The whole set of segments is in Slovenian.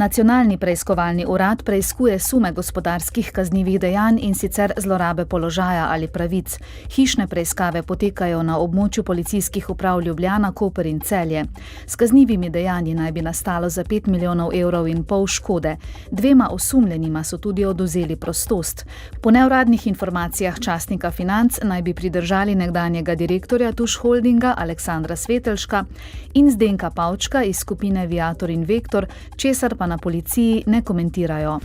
Nacionalni preiskovalni urad preiskuje sume gospodarskih kaznivih dejanj in sicer zlorabe položaja ali pravic. Hišne preiskave potekajo na območju policijskih uprav Ljubljana, Koper in Celje. S kaznivimi dejanji naj bi nastalo za 5,5 milijonov evrov škode. 2 osumljenima so tudi odvzeli prostost. Po neuradnih informacijah časnika Financ naj bi pridržali nekdanjega direktorja Tuš Holdinga Aleksandra Svetelška in Zdenka Pavčka iz skupine Viator in Vektor, česar pa na policiji ne komentirajo.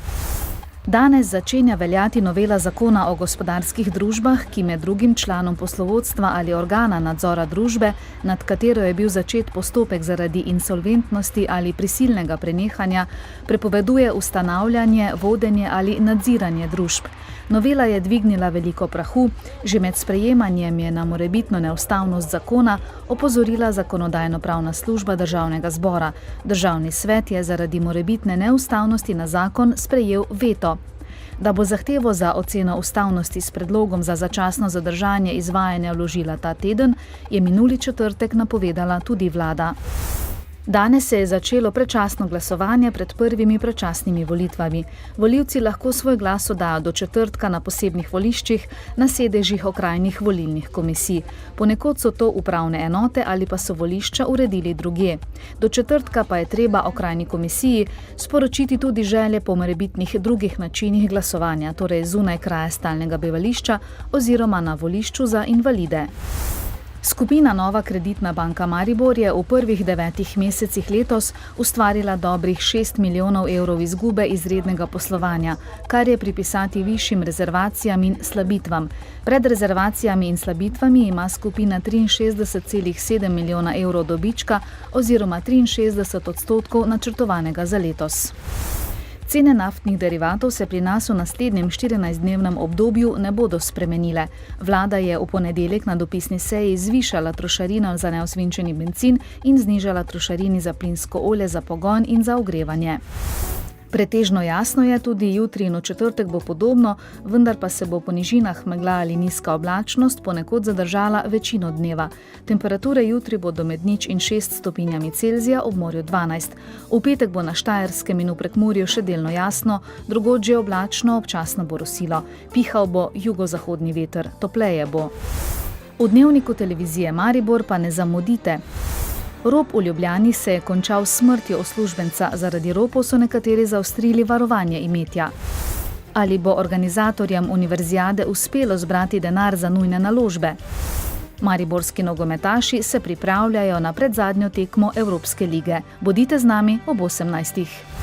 Danes začenja veljati novela zakona o gospodarskih družbah, ki med drugim članom poslovodstva ali organa nadzora družbe, nad katero je bil začet postopek zaradi insolventnosti ali prisilnega prenehanja, prepoveduje ustanavljanje, vodenje ali nadziranje družb. Novela je dvignila veliko prahu, že med sprejemanjem je na morebitno neustavnost zakona opozorila Zakonodajno-pravna služba Državnega zbora. Državni svet je zaradi morebitne neustavnosti na zakon sprejel veto. Da bo zahtevo za oceno ustavnosti s predlogom za začasno zadržanje izvajanja vložila ta teden, je minuli četrtek napovedala tudi vlada. Danes se je začelo predčasno glasovanje pred prvimi predčasnimi volitvami. Volivci lahko svoj glas oddajo do četrtka na posebnih voliščih na sedežih okrajnih volilnih komisij. Ponekod so to upravne enote ali pa so volišča uredili drugje. Do četrtka pa je treba okrajni komisiji sporočiti tudi želje po morebitnih drugih načinih glasovanja, torej zunaj kraja stalnega bivališča oziroma na volišču za invalide. Skupina Nova Kreditna banka Maribor je v prvih 9 mesecih letos ustvarila dobrih 6 milijonov evrov izgube izrednega poslovanja, kar je pripisati višjim rezervacijam in slabitvam. Pred rezervacijami in slabitvami ima skupina 63,7 milijona evrov dobička oziroma 63% načrtovanega za letos. Cene naftnih derivatov se pri nas v naslednjem 14-dnevnem obdobju ne bodo spremenile. Vlada je v ponedeljek na dopisni seji zvišala trošarino za neosvinčeni bencin in znižala trošarini za plinsko olje za pogon in za ogrevanje. Pretežno jasno je, tudi jutri in v četrtek bo podobno, vendar pa se bo po nižinah megla ali nizka oblačnost ponekod zadržala večino dneva. Temperature jutri bodo med 0 in 6 stopinjami Celzija, ob morju 12. V petek bo na Štajerskem in v Prekmurju še delno jasno, drugod že oblačno, občasno bo rosilo. Pihal bo jugozahodni veter, topleje bo. V dnevniku televizije Maribor pa ne zamudite. Rop v Ljubljani se je končal s smrtjo uslužbenca, zaradi ropov so nekateri zaostrili varovanje imetja. Ali bo organizatorjem univerzijade uspelo zbrati denar za nujne naložbe? Mariborski nogometaši se pripravljajo na predzadnjo tekmo Evropske lige. Bodite z nami ob 18.